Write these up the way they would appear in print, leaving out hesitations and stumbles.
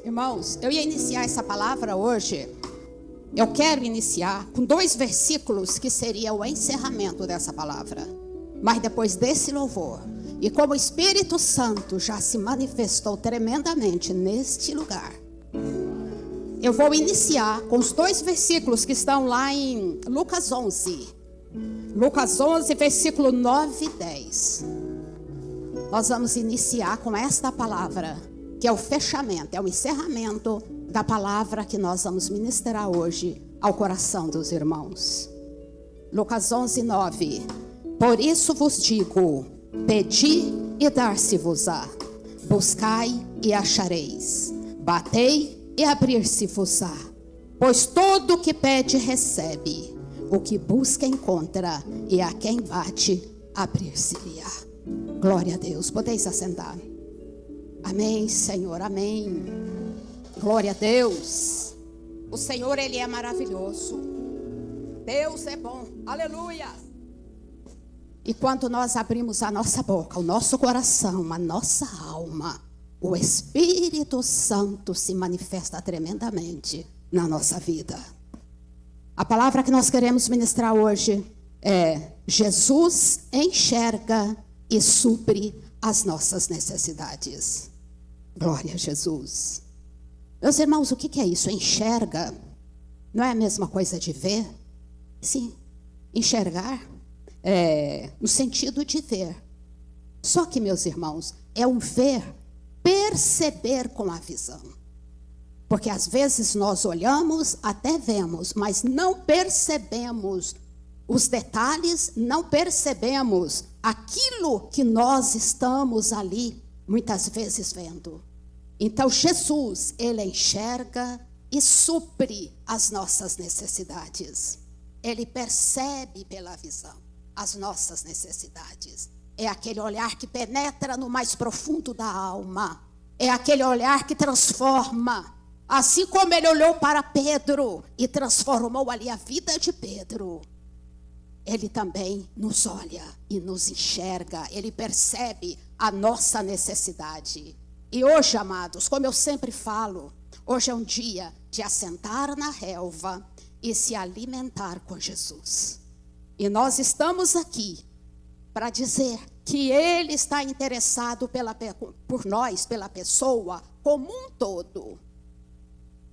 Irmãos, eu ia iniciar essa palavra hoje. Eu quero iniciar com 2 versículos que seria o encerramento dessa palavra. Mas depois desse louvor, e como o Espírito Santo já se manifestou tremendamente neste lugar, eu vou iniciar com os 2 versículos que estão lá em Lucas 11. Lucas 11, versículo 9 e 10. Nós vamos iniciar com esta palavra, que é o fechamento, é o encerramento da palavra que nós vamos ministrar hoje ao coração dos irmãos. Lucas 11, 9. Por isso vos digo, pedi e dar-se-vos-á, buscai e achareis, batei e abrir-se-vos-á. Pois todo o que pede recebe, o que busca encontra, e a quem bate abrir-se-lhe-á. Glória a Deus, podeis assentar. Amém, Senhor, amém. Glória a Deus. O Senhor, Ele é maravilhoso. Deus é bom, aleluia. E quando nós abrimos a nossa boca, o nosso coração, a nossa alma, o Espírito Santo se manifesta tremendamente na nossa vida. A palavra que nós queremos ministrar hoje é: Jesus enxerga e supre as nossas necessidades. Glória a Jesus. Meus irmãos, o que é isso? Enxerga não é a mesma coisa de ver? Sim, enxergar no sentido de ver. Só que, meus irmãos, é um ver, perceber com a visão. Porque às vezes nós olhamos, até vemos, mas não percebemos os detalhes, não percebemos aquilo que nós estamos ali muitas vezes vendo. Então Jesus, Ele enxerga e supre as nossas necessidades. Ele percebe pela visão as nossas necessidades. É aquele olhar que penetra no mais profundo da alma. É aquele olhar que transforma. Assim como Ele olhou para Pedro e transformou ali a vida de Pedro, Ele também nos olha e nos enxerga. Ele percebe a nossa necessidade. E hoje, amados, como eu sempre falo, hoje é um dia de assentar na relva e se alimentar com Jesus. E nós estamos aqui para dizer que Ele está interessado por nós, pela pessoa, como um todo.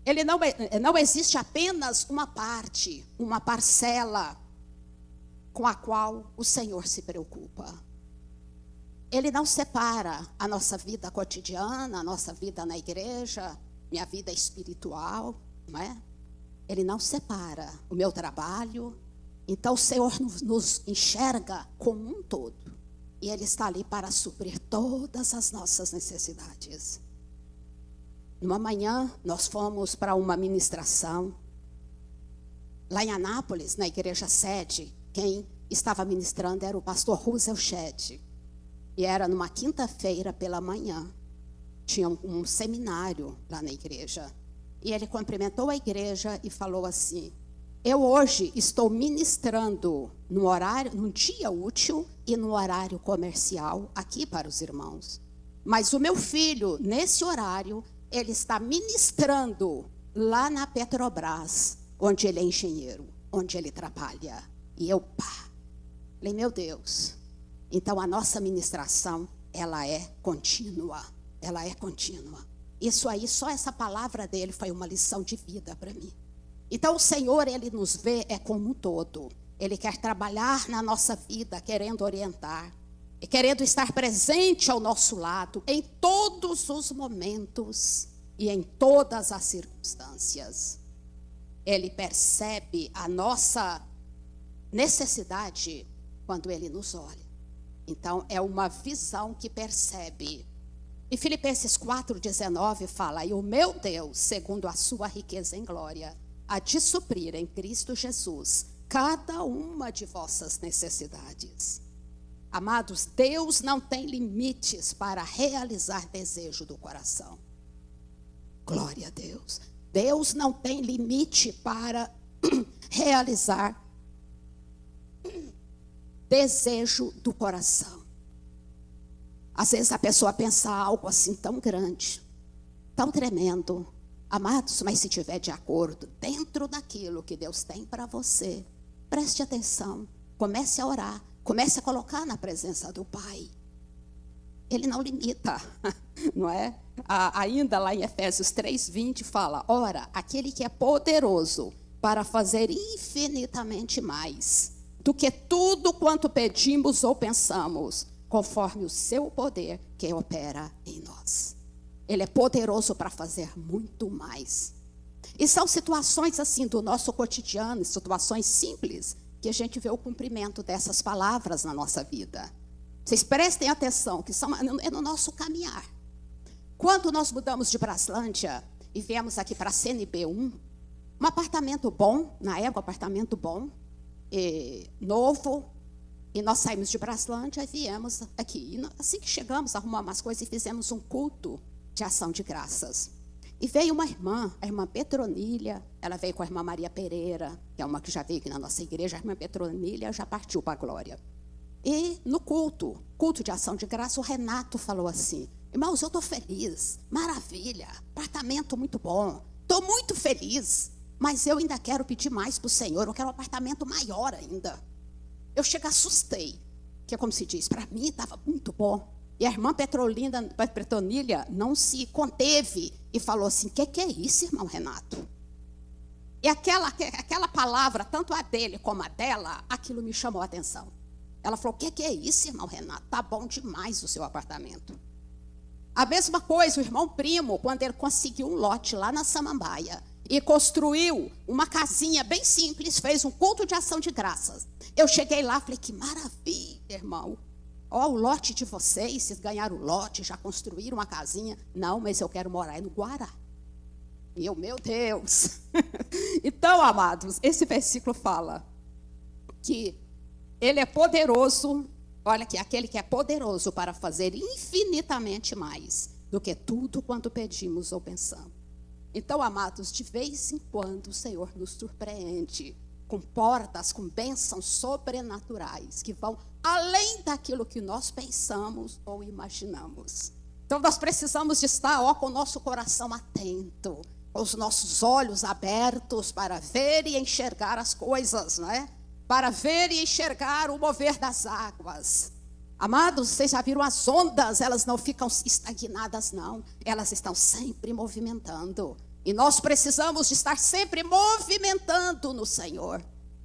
Ele não existe apenas uma parte, uma parcela com a qual o Senhor se preocupa. Ele não separa a nossa vida cotidiana, a nossa vida na igreja, minha vida espiritual, não é? Ele não separa o meu trabalho. Então o Senhor nos enxerga como um todo. E Ele está ali para suprir todas as nossas necessidades. Numa manhã, nós fomos para uma ministração lá em Anápolis, na igreja sede. Quem estava ministrando era o pastor Roosevelt Shedd. E era numa quinta-feira pela manhã. Tinha um seminário lá na igreja. E ele cumprimentou a igreja e falou assim: eu hoje estou ministrando num dia útil e no horário comercial aqui para os irmãos. Mas o meu filho, nesse horário, ele está ministrando lá na Petrobras, onde ele é engenheiro, onde ele trabalha. E eu, falei, meu Deus. Então a nossa ministração, ela é contínua. Ela é contínua. Isso aí, só essa palavra dele foi uma lição de vida para mim. Então o Senhor, Ele nos vê como um todo. Ele quer trabalhar na nossa vida, querendo orientar. E querendo estar presente ao nosso lado, em todos os momentos e em todas as circunstâncias. Ele percebe a nossa necessidade quando Ele nos olha. Então, é uma visão que percebe. E Filipenses 4,19 fala: e o meu Deus, segundo a sua riqueza em glória, há de suprir em Cristo Jesus cada uma de vossas necessidades. Amados, Deus não tem limites para realizar desejo do coração. Glória a Deus. Deus não tem limite para realizar desejo do coração. Às vezes a pessoa pensa algo assim tão grande. tão tremendo. Amados, mas se tiver de acordo, dentro daquilo que Deus tem para você, preste atenção, comece a orar, comece a colocar na presença do Pai. Ele não limita, não é? Ainda lá em Efésios 3:20 fala: ora, aquele que é poderoso para fazer infinitamente mais do que tudo quanto pedimos ou pensamos, conforme o seu poder que opera em nós. Ele é poderoso para fazer muito mais. E são situações assim do nosso cotidiano, situações simples, que a gente vê o cumprimento dessas palavras na nossa vida. Vocês prestem atenção, que é no nosso caminhar. Quando nós mudamos de Braslândia e viemos aqui para a CNB1, um apartamento bom, na época, apartamento bom, novo, e nós saímos de Braslândia e viemos aqui. E assim que chegamos, arrumamos as coisas e fizemos um culto de ação de graças. E veio uma irmã, a irmã Petronília, ela veio com a irmã Maria Pereira, que é uma que já veio aqui na nossa igreja. A irmã Petronília já partiu para a glória. E no culto de ação de graça, o Renato falou assim: irmãos, eu estou feliz, maravilha, apartamento muito bom, estou muito feliz, mas eu ainda quero pedir mais para o Senhor, eu quero um apartamento maior ainda. Eu assustei, que é como se diz, para mim estava muito bom. E a irmã Petronília não se conteve e falou assim: que é isso, irmão Renato? E aquela palavra, tanto a dele como a dela, aquilo me chamou a atenção. Ela falou: que é isso, irmão Renato? Está bom demais o seu apartamento. A mesma coisa, o irmão Primo, quando ele conseguiu um lote lá na Samambaia e construiu uma casinha bem simples, fez um culto de ação de graças. Eu cheguei lá e falei: que maravilha, irmão. Ó, o lote de vocês ganharam o lote, já construíram uma casinha. Não, mas eu quero morar no Guará. E eu, meu Deus. Então, amados, esse versículo fala que ele é poderoso, olha aqui, aquele que é poderoso para fazer infinitamente mais do que tudo quanto pedimos ou pensamos. Então, amados, de vez em quando o Senhor nos surpreende com portas, com bênçãos sobrenaturais que vão além daquilo que nós pensamos ou imaginamos. Então, nós precisamos de estar com o nosso coração atento, com os nossos olhos abertos para ver e enxergar as coisas, não é? Para ver e enxergar o mover das águas. Amados, vocês já viram as ondas? Elas não ficam estagnadas, não. Elas estão sempre movimentando. E nós precisamos de estar sempre movimentando no Senhor,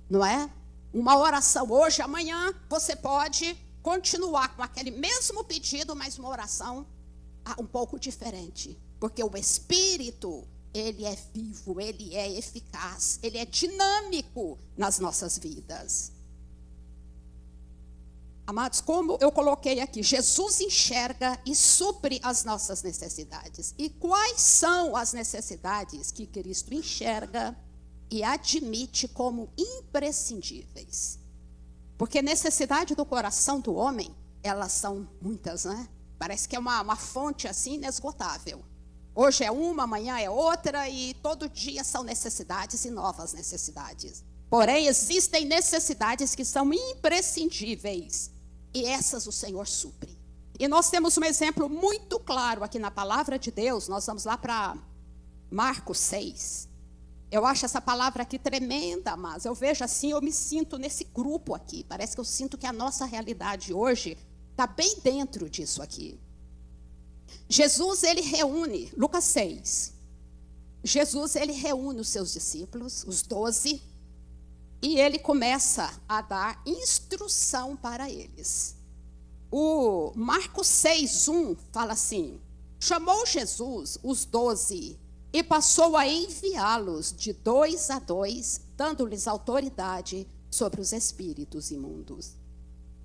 não é? Uma oração hoje, amanhã, você pode continuar com aquele mesmo pedido, mas uma oração um pouco diferente. Porque o Espírito, ele é vivo, ele é eficaz, ele é dinâmico nas nossas vidas. Amados, como eu coloquei aqui, Jesus enxerga e supre as nossas necessidades. E quais são as necessidades que Cristo enxerga e admite como imprescindíveis? Porque necessidade do coração do homem, elas são muitas, né? Parece que é uma fonte assim inesgotável. Hoje é uma, amanhã é outra, e todo dia são necessidades e novas necessidades. Porém, existem necessidades que são imprescindíveis, e essas o Senhor supre. E nós temos um exemplo muito claro aqui na palavra de Deus. Nós vamos lá para Marcos 6. Eu acho essa palavra aqui tremenda, mas eu vejo assim, eu me sinto nesse grupo aqui. Parece que eu sinto que a nossa realidade hoje está bem dentro disso aqui. Jesus, ele reúne, Lucas 6. Jesus, ele reúne os seus discípulos, os 12, e ele começa a dar instrução para eles. O Marcos 6:1 fala assim: chamou Jesus os 12 e passou a enviá-los de 2 a 2, dando-lhes autoridade sobre os espíritos imundos.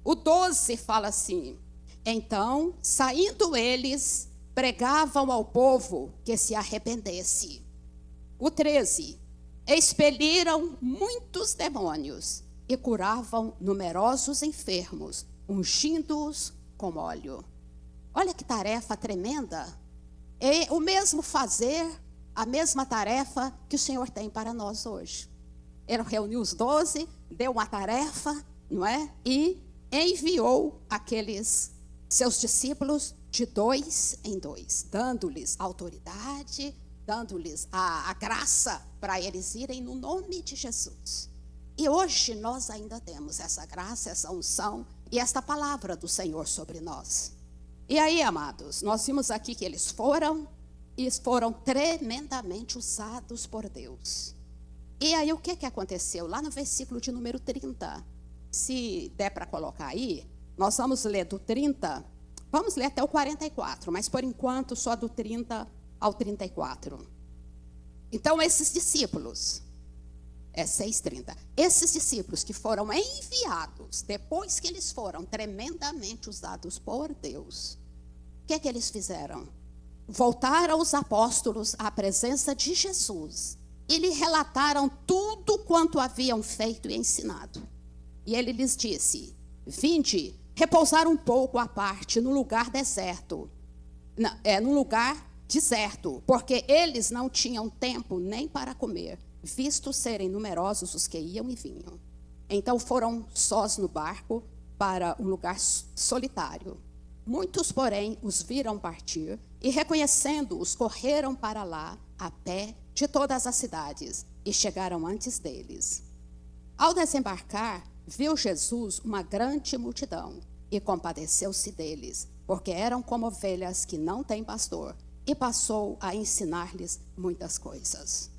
O 12 fala assim: então, saindo eles, pregavam ao povo que se arrependesse. O 13: expeliram muitos demônios e curavam numerosos enfermos, ungindo-os com óleo. Olha que tarefa tremenda. É o mesmo fazer, a mesma tarefa que o Senhor tem para nós hoje. Ele reuniu os 12, deu uma tarefa, não é? E enviou aqueles seus discípulos de 2 em 2, dando-lhes autoridade, dando-lhes a graça para eles irem no nome de Jesus. E hoje nós ainda temos essa graça, essa unção e esta palavra do Senhor sobre nós. E aí, amados, nós vimos aqui que eles foram tremendamente usados por Deus. E aí o que aconteceu? Lá no versículo de número 30, se der para colocar aí, nós vamos ler do 30, vamos ler até o 44, mas por enquanto só do 30 ao 34. Então esses discípulos, 6:30, esses discípulos que foram enviados, depois que eles foram tremendamente usados por Deus, o que eles fizeram? Voltaram os apóstolos à presença de Jesus e lhe relataram tudo quanto haviam feito e ensinado. E ele lhes disse: vinde, repousar um pouco à parte no lugar deserto, no lugar deserto, porque eles não tinham tempo nem para comer, visto serem numerosos os que iam e vinham. Então foram sós no barco para um lugar solitário. Muitos, porém, os viram partir e, reconhecendo-os, correram para lá a pé de todas as cidades e chegaram antes deles. Ao desembarcar, viu Jesus uma grande multidão e compadeceu-se deles, porque eram como ovelhas que não têm pastor, e passou a ensinar-lhes muitas coisas.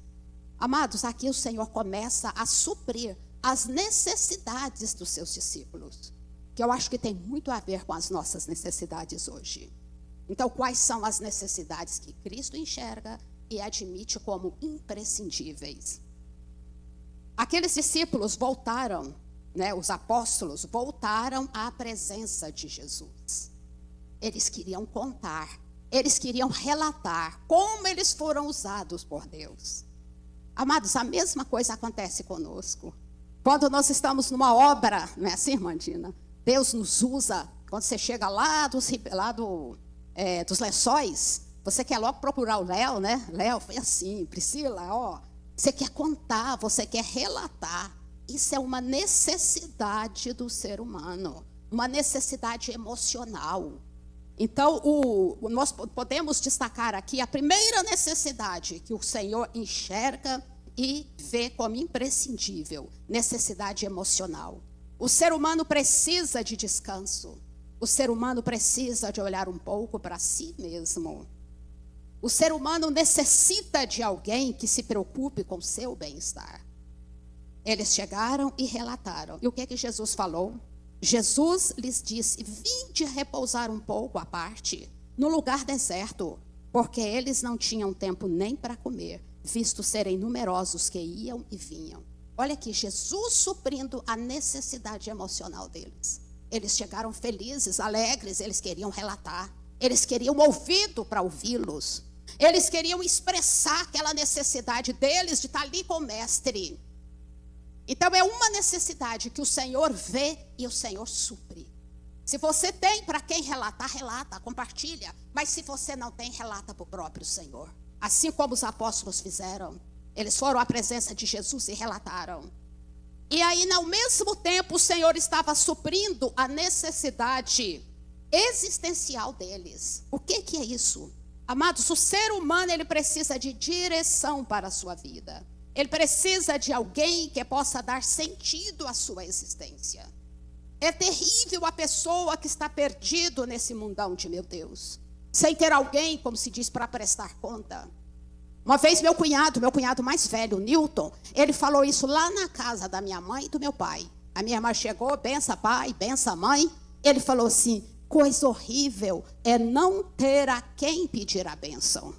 Amados, aqui o Senhor começa a suprir as necessidades dos seus discípulos, que eu acho que tem muito a ver com as nossas necessidades hoje. Então, quais são as necessidades que Cristo enxerga e admite como imprescindíveis? Aqueles discípulos voltaram, os apóstolos voltaram à presença de Jesus. Eles queriam contar, eles queriam relatar como eles foram usados por Deus. Amados, a mesma coisa acontece conosco. Quando nós estamos numa obra, não é assim, irmã Dina? Deus nos usa. Quando você chega lá dos Lençóis, você quer logo procurar o Léo, né? Léo, foi assim, Priscila, você quer contar, você quer relatar. Isso é uma necessidade do ser humano, uma necessidade emocional. Então, nós podemos destacar aqui a primeira necessidade que o Senhor enxerga e vê como imprescindível: necessidade emocional. O ser humano precisa de descanso. O ser humano precisa de olhar um pouco para si mesmo. O ser humano necessita de alguém que se preocupe com seu bem-estar. Eles chegaram e relataram. E o que Jesus falou? Jesus lhes disse: vinde repousar um pouco à parte, no lugar deserto, porque eles não tinham tempo nem para comer, visto serem numerosos que iam e vinham. Olha aqui, Jesus suprindo a necessidade emocional deles. Eles chegaram felizes, alegres, eles queriam relatar, eles queriam ouvido para ouvi-los, eles queriam expressar aquela necessidade deles de estar ali com o mestre. Então é uma necessidade que o Senhor vê e o Senhor supre. Se você tem para quem relatar, relata, compartilha. Mas se você não tem, relata para o próprio Senhor. Assim como os apóstolos fizeram. Eles foram à presença de Jesus e relataram. E aí, ao mesmo tempo, o Senhor estava suprindo a necessidade existencial deles. O que é isso? Amados, o ser humano, ele precisa de direção para a sua vida. Ele precisa de alguém que possa dar sentido à sua existência. É terrível a pessoa que está perdido nesse mundão de meu Deus, sem ter alguém, como se diz, para prestar conta. Uma vez meu cunhado mais velho, o Newton, ele falou isso lá na casa da minha mãe e do meu pai. A minha irmã chegou: bença pai, bença mãe. Ele falou assim: coisa horrível é não ter a quem pedir a bênção.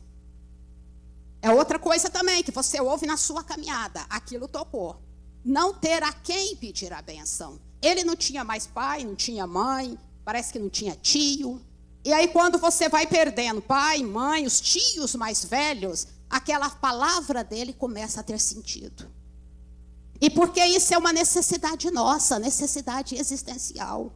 É outra coisa também que você ouve na sua caminhada. Aquilo tocou. Não ter a quem pedir a bênção. Ele não tinha mais pai, não tinha mãe, parece que não tinha tio. E aí quando você vai perdendo pai, mãe, os tios mais velhos, aquela palavra dele começa a ter sentido. E porque isso é uma necessidade nossa, necessidade existencial.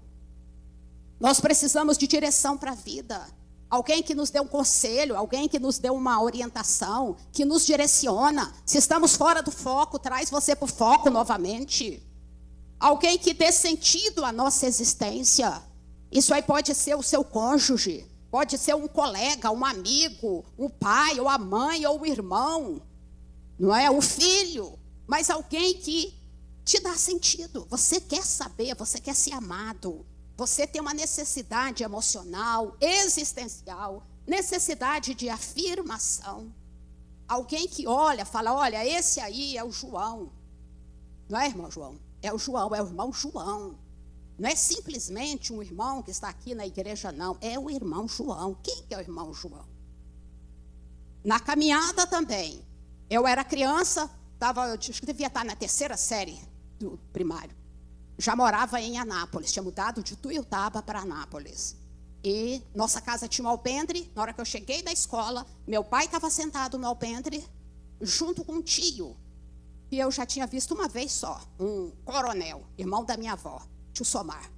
Nós precisamos de direção para a vida. Alguém que nos dê um conselho, alguém que nos dê uma orientação, que nos direciona. Se estamos fora do foco, traz você para o foco novamente. Alguém que dê sentido à nossa existência. Isso aí pode ser o seu cônjuge, Pode ser um colega, um amigo, um pai, ou a mãe, ou o irmão, não é? O filho, mas alguém que te dá sentido. Você quer saber, você quer ser amado. Você tem uma necessidade emocional, existencial, necessidade de afirmação. Alguém que olha, fala, olha, esse aí é o João. Não é, irmão João? É o João, é o irmão João. Não é simplesmente um irmão que está aqui na igreja, não. É o irmão João. Quem que é o irmão João? Na caminhada também. Eu era criança, acho que devia estar na 3ª série do primário. Já morava em Anápolis, tinha mudado de Tuiutaba para Anápolis. E nossa casa tinha um alpendre. Na hora que eu cheguei da escola, meu pai estava sentado no alpendre, junto com um tio, que eu já tinha visto uma vez só, um coronel, irmão da minha avó, tio Somar.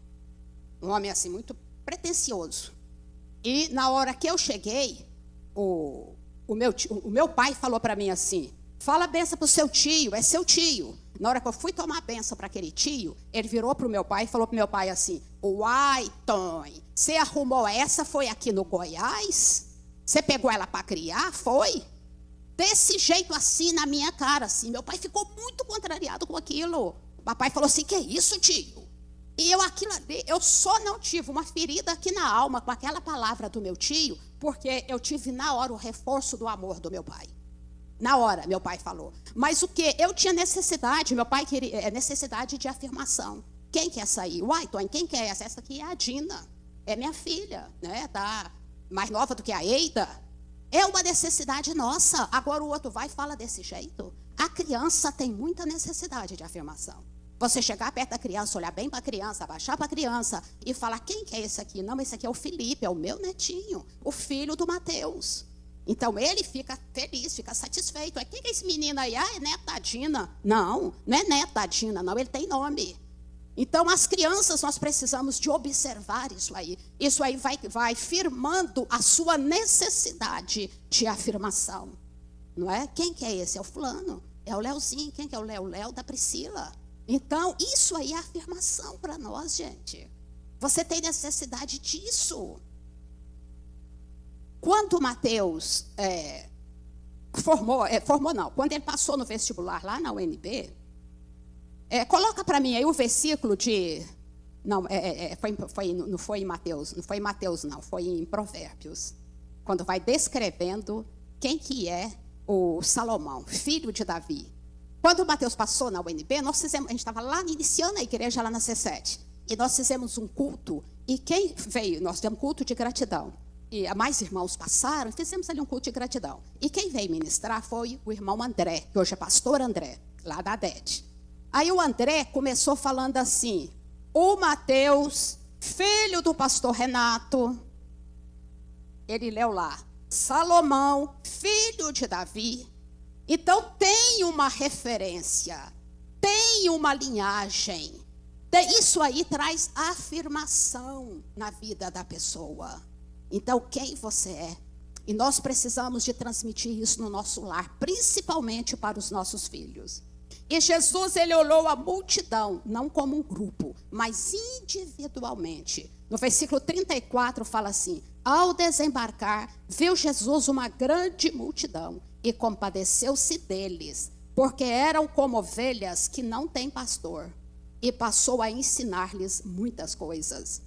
Um homem assim, muito pretensioso. E na hora que eu cheguei, o meu pai falou para mim assim, fala a benção para o seu tio, é seu tio. Na hora que eu fui tomar a benção para aquele tio, ele virou para o meu pai e falou para o meu pai assim, uai, Tony, você arrumou essa, foi aqui no Goiás? Você pegou ela para criar, foi? Desse jeito assim, na minha cara, assim. Meu pai ficou muito contrariado com aquilo. O papai falou assim, que é isso, tio? E eu só não tive uma ferida aqui na alma com aquela palavra do meu tio, porque eu tive na hora o reforço do amor do meu pai. Na hora, meu pai falou. Mas o que? Eu tinha necessidade, meu pai queria necessidade de afirmação. Quem quer sair? Uai, Tony, quem quer essa? Essa aqui é a Dina. É minha filha, né? Tá mais nova do que a Eida. É uma necessidade nossa. Agora o outro vai e fala desse jeito. A criança tem muita necessidade de afirmação. Você chegar perto da criança, olhar bem para a criança, abaixar para a criança e falar, quem que é esse aqui? Não, esse aqui é o Felipe, é o meu netinho, o filho do Mateus. Então ele fica feliz, fica satisfeito. Quem que é esse menino aí? Ah, é neto da Dina. Não, não é neto da Dina, não, ele tem nome. Então as crianças, nós precisamos de observar isso aí. Isso aí vai firmando a sua necessidade de afirmação. Não é? Quem que é esse? É o fulano, é o Leozinho. Quem que é o Léo? O Léo da Priscila. Então, isso aí é afirmação para nós, gente. Você tem necessidade disso. Quando Mateus quando ele passou no vestibular lá na UNB, coloca para mim aí o versículo de... Não, não foi em Mateus, não, foi em Provérbios. Quando vai descrevendo quem que é o Salomão, filho de Davi. Quando o Mateus passou na UNB, a gente estava lá iniciando a igreja lá na C7. E nós fizemos um culto. E quem veio? Nós fizemos um culto de gratidão. E mais irmãos passaram, fizemos ali um culto de gratidão. E quem veio ministrar foi o irmão André, que hoje é pastor André, lá da ADED. Aí o André começou falando assim, o Mateus, filho do pastor Renato, ele leu lá, Salomão, filho de Davi. Então tem uma referência, tem uma linhagem. Isso aí traz afirmação na vida da pessoa. Então quem você é? E nós precisamos de transmitir isso no nosso lar, principalmente para os nossos filhos. E Jesus, ele olhou a multidão, não como um grupo, mas individualmente. No versículo 34 fala assim, ao desembarcar, viu Jesus uma grande multidão e compadeceu-se deles, porque eram como ovelhas que não têm pastor, e passou a ensinar-lhes muitas coisas.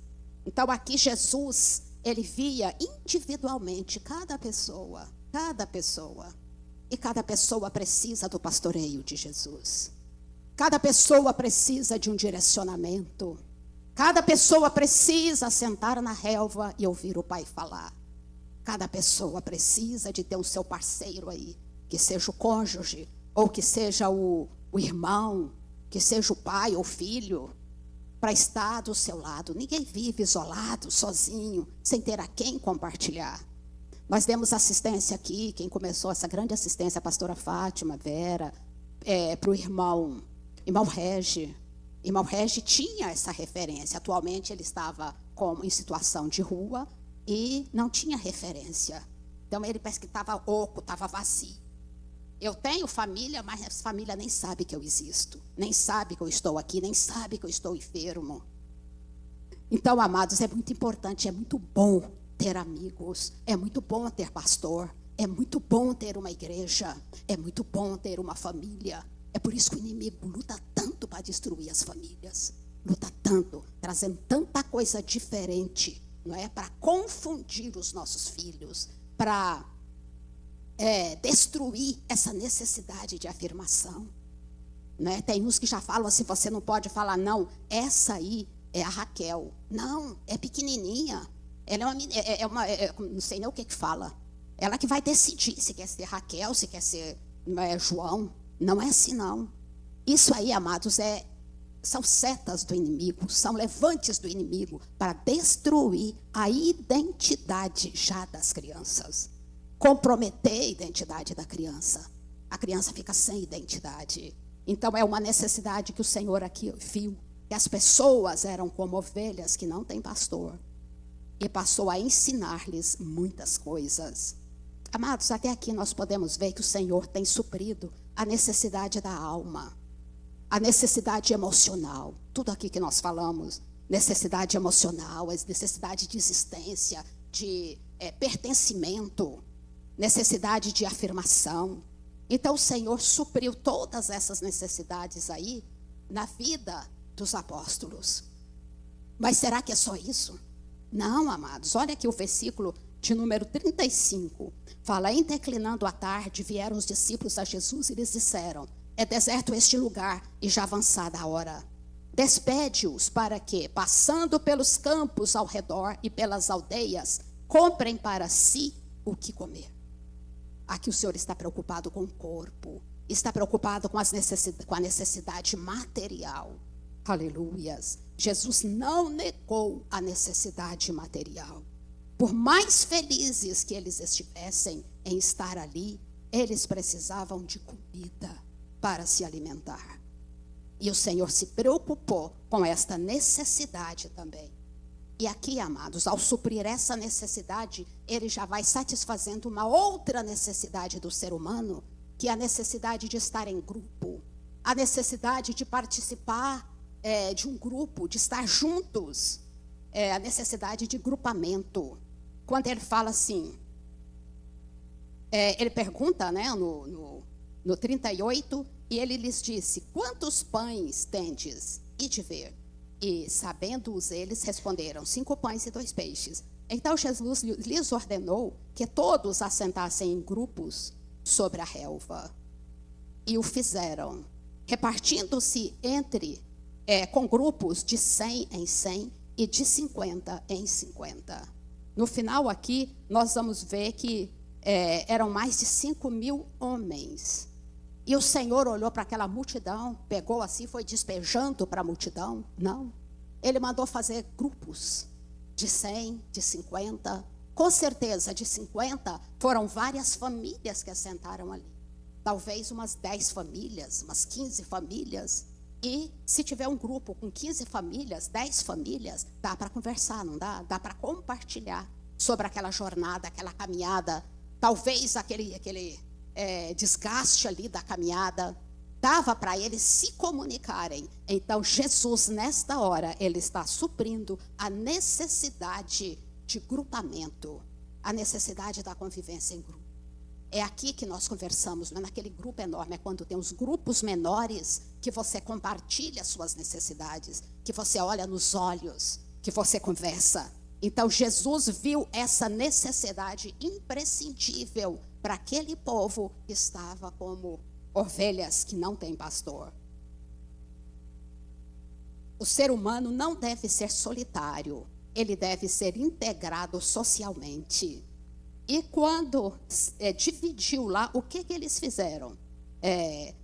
Então aqui Jesus, ele via individualmente cada pessoa, e cada pessoa precisa do pastoreio de Jesus. Cada pessoa precisa de um direcionamento. Cada pessoa precisa sentar na relva e ouvir o Pai falar. Cada pessoa precisa de ter o seu parceiro aí, que seja o cônjuge, ou que seja o irmão, que seja o pai ou filho, para estar do seu lado. Ninguém vive isolado, sozinho, sem ter a quem compartilhar. Nós demos assistência aqui, quem começou essa grande assistência, a pastora Fátima, Vera, para o irmão Regi. Irmão Regi tinha essa referência. Atualmente ele estava em situação de rua e não tinha referência. Então ele parece que estava oco, estava vazio. Eu tenho família, mas essa família nem sabe que eu existo. Nem sabe que eu estou aqui, nem sabe que eu estou enfermo. Então, amados, é muito importante, é muito bom ter amigos, é muito bom ter pastor, é muito bom ter uma igreja, é muito bom ter uma família. É por isso que o inimigo luta tanto para destruir as famílias, luta tanto, trazendo tanta coisa diferente, não é? Para confundir os nossos filhos, para destruir essa necessidade de afirmação, né? Tem uns que já falam assim, você não pode falar não, essa aí é a Raquel. Não, é pequenininha. Ela não sei nem o que fala. Ela que vai decidir se quer ser Raquel, se quer ser João. Não é assim não. Isso aí, amados, são setas do inimigo, são levantes do inimigo para destruir a identidade já das crianças. Comprometer a identidade da criança. A criança fica sem identidade. Então é uma necessidade que o Senhor aqui viu, que as pessoas eram como ovelhas que não têm pastor, e passou a ensinar-lhes muitas coisas. Amados, até aqui nós podemos ver que o Senhor tem suprido a necessidade da alma, a necessidade emocional, tudo aqui que nós falamos, necessidade emocional, necessidade de existência, de pertencimento, necessidade de afirmação. Então o Senhor supriu todas essas necessidades aí na vida dos apóstolos. Mas será que é só isso? Não, amados, olha aqui o versículo de número 35. Fala, em declinando a tarde, vieram os discípulos a Jesus e lhes disseram, é deserto este lugar e já avançada a hora. Despede-os para que, passando pelos campos ao redor e pelas aldeias, comprem para si o que comer. Aqui o Senhor está preocupado com o corpo, está preocupado com a necessidade material. Aleluias. Jesus não negou a necessidade material. Por mais felizes que eles estivessem em estar ali, eles precisavam de comida para se alimentar. E o Senhor se preocupou com esta necessidade também. E aqui, amados, ao suprir essa necessidade, ele já vai satisfazendo uma outra necessidade do ser humano, que é a necessidade de estar em grupo, a necessidade de participar de um grupo, de estar juntos, a necessidade de grupamento. Quando ele fala assim, ele pergunta, né, no 38, e ele lhes disse, quantos pães tendes? E de ver. E sabendo-os eles, responderam, 5 pães e 2 peixes. Então Jesus lhes ordenou que todos assentassem em grupos sobre a relva. E o fizeram, repartindo-se com grupos de 100 em 100 e de 50 em 50. No final aqui, nós vamos ver que eram mais de 5.000 homens. E o Senhor olhou para aquela multidão, pegou assim, foi despejando para a multidão. Não. Ele mandou fazer grupos de 100, de 50. Com certeza, de 50, foram várias famílias que assentaram ali. Talvez umas 10 famílias, umas 15 famílias. E se tiver um grupo com 15 famílias, 10 famílias, dá para conversar, não dá? Dá para compartilhar sobre aquela jornada, aquela caminhada. Talvez aquele desgaste ali da caminhada, dava para eles se comunicarem. Então Jesus, nesta hora, ele está suprindo a necessidade de grupamento, a necessidade da convivência em grupo. É aqui que nós conversamos, não é naquele grupo enorme, é quando tem os grupos menores que você compartilha as suas necessidades, que você olha nos olhos, que você conversa. Então Jesus viu essa necessidade imprescindível para aquele povo que estava como ovelhas que não têm pastor. O ser humano não deve ser solitário, ele deve ser integrado socialmente. E quando dividiu lá, o que eles fizeram?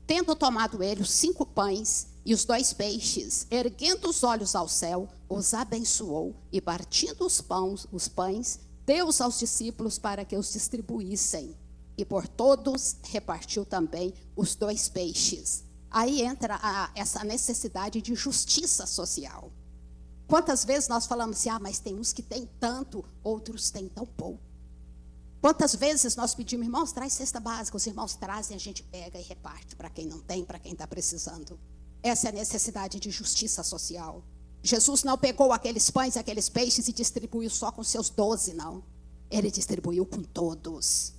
Tendo tomado ele os 5 pães e os 2 peixes, erguendo os olhos ao céu, os abençoou e partindo os pães, deu-os aos discípulos para que os distribuíssem. E por todos repartiu também os 2 peixes. Aí entra essa necessidade de justiça social. Quantas vezes nós falamos assim, mas tem uns que têm tanto, outros têm tão pouco. Quantas vezes nós pedimos, irmãos, traz cesta básica, os irmãos trazem, a gente pega e reparte para quem não tem, para quem está precisando. Essa é a necessidade de justiça social. Jesus não pegou aqueles pães e aqueles peixes e distribuiu só com seus 12, não. Ele distribuiu com todos.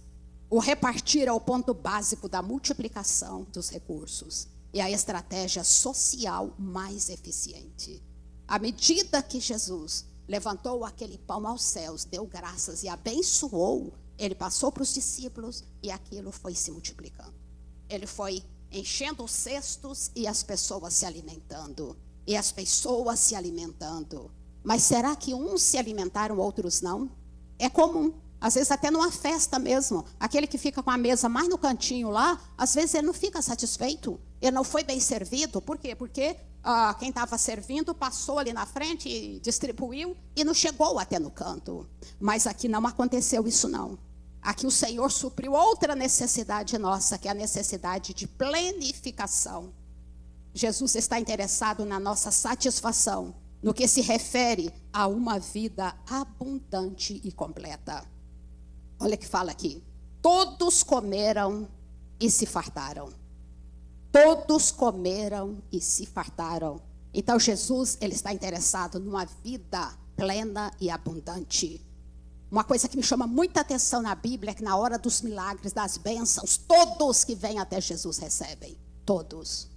O repartir é o ponto básico da multiplicação dos recursos. E a estratégia social mais eficiente. À medida que Jesus levantou aquele pão aos céus, deu graças e abençoou, ele passou para os discípulos e aquilo foi se multiplicando. Ele foi enchendo os cestos e as pessoas se alimentando. E as pessoas se alimentando. Mas será que uns se alimentaram, outros não? É comum. Às vezes até numa festa mesmo. Aquele que fica com a mesa mais no cantinho lá, às vezes ele não fica satisfeito. Ele não foi bem servido. Por quê? Porque quem estava servindo passou ali na frente e distribuiu e não chegou até no canto. Mas aqui não aconteceu isso não. Aqui o Senhor supriu outra necessidade nossa, que é a necessidade de planificação. Jesus está interessado na nossa satisfação, no que se refere a uma vida abundante e completa. Olha o que fala aqui. Todos comeram e se fartaram. Todos comeram e se fartaram. Então Jesus, ele está interessado numa vida plena e abundante. Uma coisa que me chama muita atenção na Bíblia é que na hora dos milagres, das bênçãos, todos que vêm até Jesus recebem. Todos.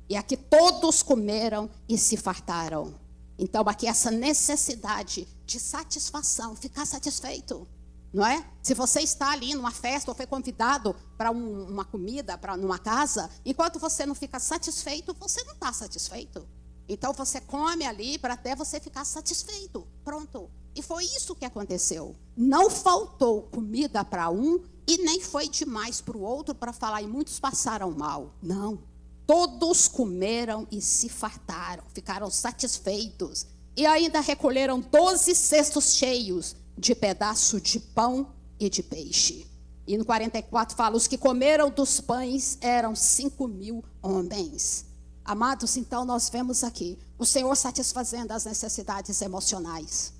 E aqui todos comeram e se fartaram. Então aqui essa necessidade de satisfação, ficar satisfeito. Não é? Se você está ali numa festa ou foi convidado para uma comida, para numa casa, enquanto você não fica satisfeito, você não está satisfeito. Então você come ali para até você ficar satisfeito. Pronto. E foi isso que aconteceu. Não faltou comida para um e nem foi demais para o outro para falar, e muitos passaram mal. Não. Todos comeram e se fartaram, ficaram satisfeitos. E ainda recolheram 12 cestos cheios de pedaço de pão e de peixe. E no 44 fala, os que comeram dos pães eram 5.000 homens. Amados, então nós vemos aqui o Senhor satisfazendo as necessidades emocionais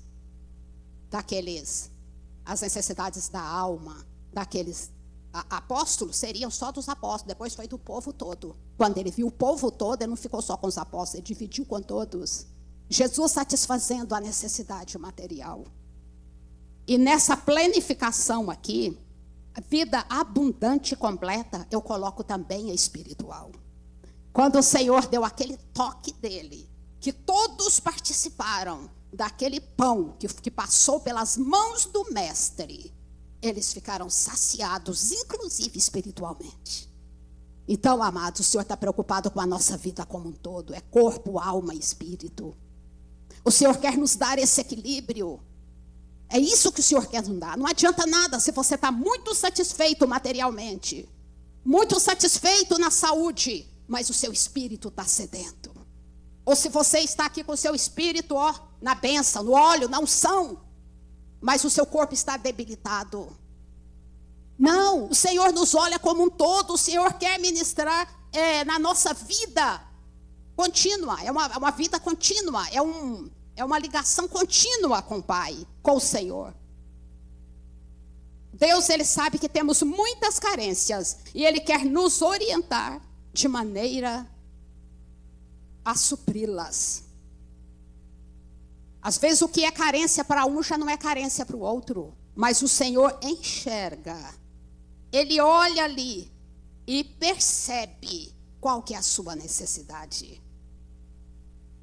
daqueles, as necessidades da alma, daqueles apóstolos, seriam só dos apóstolos, depois foi do povo todo. Quando ele viu o povo todo, ele não ficou só com os apóstolos, ele dividiu com todos. Jesus satisfazendo a necessidade material. E nessa planificação aqui, a vida abundante e completa, eu coloco também a espiritual. Quando o Senhor deu aquele toque dele, que todos participaram daquele pão que passou pelas mãos do mestre, eles ficaram saciados, inclusive espiritualmente. Então, amados, o Senhor está preocupado com a nossa vida como um todo, é corpo, alma e espírito. O Senhor quer nos dar esse equilíbrio. É isso que o Senhor quer nos dar. Não adianta nada se você está muito satisfeito materialmente, muito satisfeito na saúde, mas o seu espírito está sedento. Ou se você está aqui com o seu espírito, na bênção, no óleo, na unção, mas o seu corpo está debilitado. Não, o Senhor nos olha como um todo. O Senhor quer ministrar na nossa vida contínua. É uma vida contínua, é uma ligação contínua com o Pai, com o Senhor. Deus, Ele sabe que temos muitas carências e Ele quer nos orientar de maneira a supri-las. Às vezes o que é carência para um já não é carência para o outro, mas o Senhor enxerga. Ele olha ali e percebe qual que é a sua necessidade.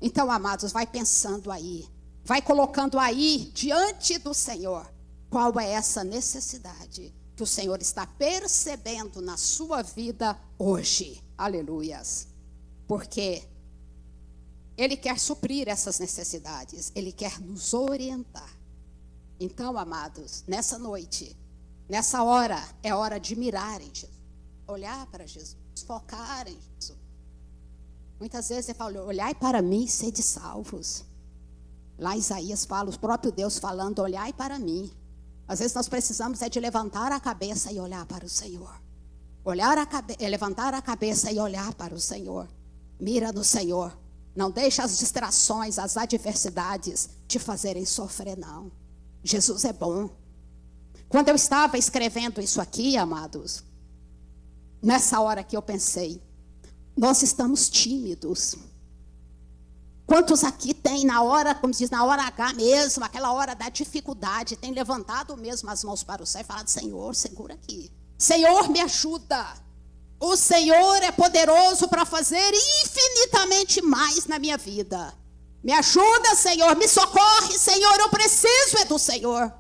Então, amados, vai pensando aí, vai colocando aí diante do Senhor qual é essa necessidade que o Senhor está percebendo na sua vida hoje. Aleluias. Porque Ele quer suprir essas necessidades, Ele quer nos orientar. Então, amados, nessa noite, nessa hora, é hora de mirar em Jesus, olhar para Jesus, focar em Jesus. Muitas vezes ele fala, olhai para mim e sede salvos. Lá Isaías fala, o próprio Deus falando, olhai para mim. Às vezes nós precisamos de levantar a cabeça e olhar para o Senhor. Levantar a cabeça e olhar para o Senhor. Mira no Senhor. Não deixa as distrações, as adversidades te fazerem sofrer, não. Jesus é bom. Quando eu estava escrevendo isso aqui, amados, nessa hora que eu pensei, nós estamos tímidos. Quantos aqui tem na hora, como diz, na hora H mesmo, aquela hora da dificuldade, tem levantado mesmo as mãos para o céu e falado: Senhor, segura aqui. Senhor, me ajuda. O Senhor é poderoso para fazer infinitamente mais na minha vida. Me ajuda, Senhor, me socorre, Senhor, eu preciso do Senhor.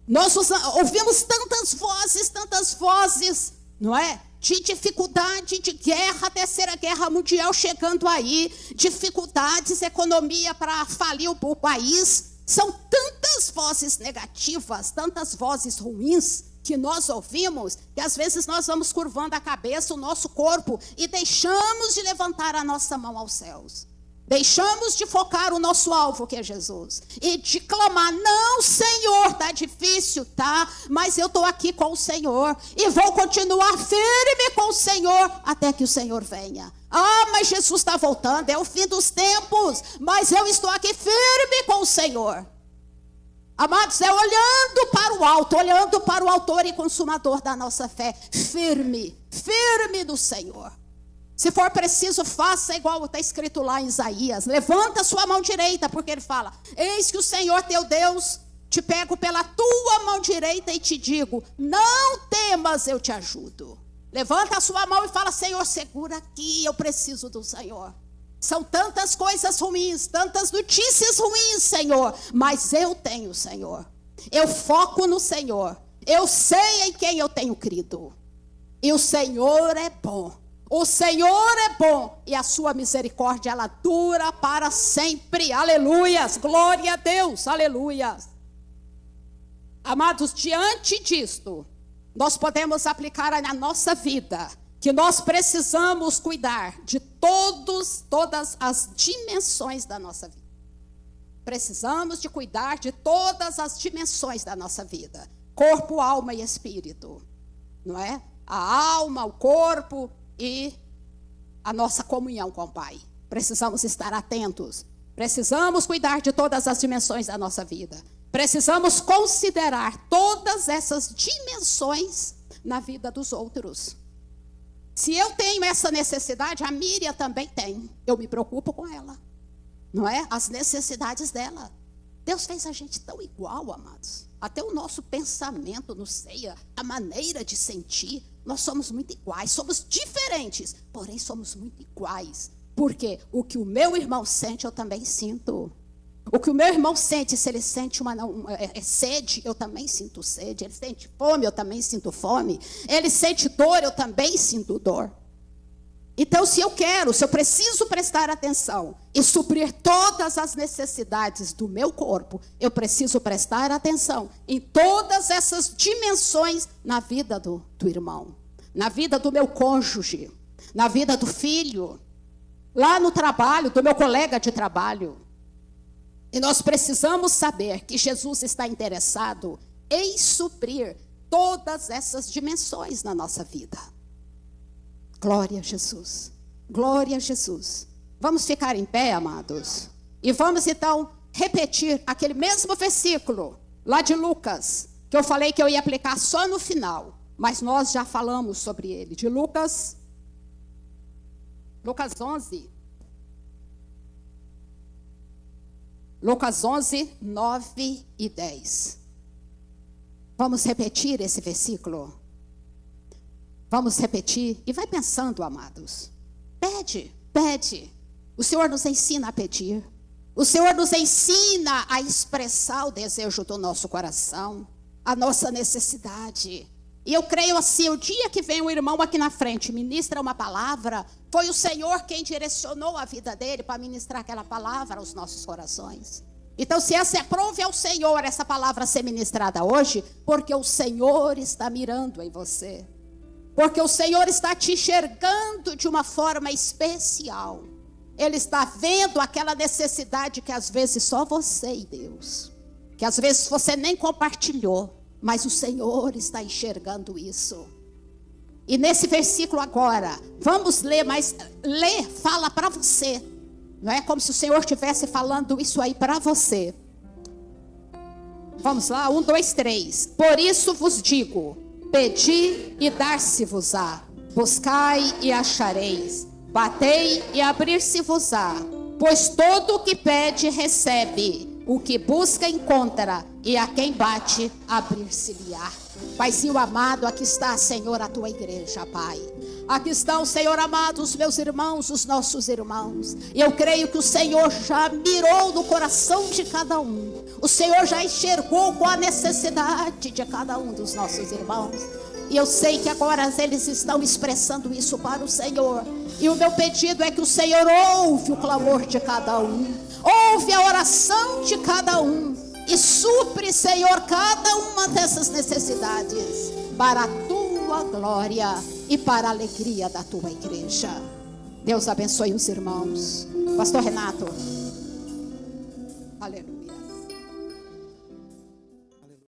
Nós ouvimos tantas vozes, não é? De dificuldade, de guerra, terceira guerra mundial chegando aí, dificuldades, economia para falir o país. São tantas vozes negativas, tantas vozes ruins que nós ouvimos, que às vezes nós vamos curvando a cabeça, o nosso corpo, e deixamos de levantar a nossa mão aos céus. Deixamos de focar o nosso alvo, que é Jesus, e de clamar: não, Senhor, está difícil, tá? Mas eu estou aqui com o Senhor, e vou continuar firme com o Senhor, até que o Senhor venha. Ah, mas Jesus está voltando, é o fim dos tempos, mas eu estou aqui firme com o Senhor. Amados, é olhando para o alto, olhando para o autor e consumador da nossa fé, firme no Senhor. Se for preciso, faça igual está escrito lá em Isaías. Levanta a sua mão direita, porque ele fala: eis que o Senhor teu Deus, te pego pela tua mão direita e te digo: não temas, eu te ajudo. Levanta a sua mão e fala: Senhor, segura aqui, eu preciso do Senhor. São tantas coisas ruins, tantas notícias ruins, Senhor, mas eu tenho o Senhor. Eu foco no Senhor. Eu sei em quem eu tenho crido. E o Senhor é bom. O Senhor é bom e a sua misericórdia, ela dura para sempre. Aleluias, glória a Deus, aleluias. Amados, diante disto, nós podemos aplicar na nossa vida que nós precisamos cuidar de todas as dimensões da nossa vida. Precisamos de cuidar de todas as dimensões da nossa vida. Corpo, alma e espírito, não é? A alma, o corpo e a nossa comunhão com o Pai. Precisamos estar atentos. Precisamos cuidar de todas as dimensões da nossa vida. Precisamos considerar todas essas dimensões na vida dos outros. Se eu tenho essa necessidade, a Miriam também tem. Eu me preocupo com ela, não é? As necessidades dela. Deus fez a gente tão igual, amados. Até o nosso pensamento, não sei, a maneira de sentir. Nós somos muito iguais, somos diferentes, porém somos muito iguais. Porque o que o meu irmão sente, eu também sinto. O que o meu irmão sente, se ele sente sede, eu também sinto sede. Ele sente fome, eu também sinto fome. Ele sente dor, eu também sinto dor. Então, se eu preciso prestar atenção e suprir todas as necessidades do meu corpo, eu preciso prestar atenção em todas essas dimensões na vida do irmão, na vida do meu cônjuge, na vida do filho, lá no trabalho, do meu colega de trabalho. E nós precisamos saber que Jesus está interessado em suprir todas essas dimensões na nossa vida. Glória a Jesus, glória a Jesus. Vamos ficar em pé, amados, e vamos então repetir aquele mesmo versículo lá de Lucas, que eu falei que eu ia aplicar só no final, mas nós já falamos sobre ele, de Lucas 11. Lucas 11, 9 e 10. Vamos repetir esse versículo? Vamos repetir e vai pensando, amados. Pede. O Senhor nos ensina a pedir. O Senhor nos ensina a expressar o desejo do nosso coração, a nossa necessidade. E eu creio assim, o dia que vem um irmão aqui na frente, ministra uma palavra, foi o Senhor quem direcionou a vida dele para ministrar aquela palavra aos nossos corações. Então, se aprove ao Senhor essa palavra ser ministrada hoje, porque o Senhor está mirando em você. Porque o Senhor está te enxergando de uma forma especial. Ele está vendo aquela necessidade que às vezes só você e Deus, que às vezes você nem compartilhou, mas o Senhor está enxergando isso. E nesse versículo agora, vamos ler, mas fala para você. Não é como se o Senhor estivesse falando isso aí para você. Vamos lá, 1, 2, 3. Por isso vos digo, pedi e dar-se-vos-á, buscai e achareis, batei e abrir-se-vos-á. Pois todo o que pede, recebe. O que busca, encontra. E a quem bate, abrir-se-lhe-á. Paizinho amado, aqui está, Senhor, a tua igreja, Pai. Aqui estão, Senhor amado, os meus irmãos, os nossos irmãos. E eu creio que o Senhor já mirou no coração de cada um. O Senhor já enxergou qual a necessidade de cada um dos nossos irmãos. E eu sei que agora eles estão expressando isso para o Senhor. E o meu pedido é que o Senhor ouve o clamor de cada um. Ouve a oração de cada um. E supre, Senhor, cada uma dessas necessidades. Para a tua glória e para a alegria da tua igreja. Deus abençoe os irmãos. Pastor Renato.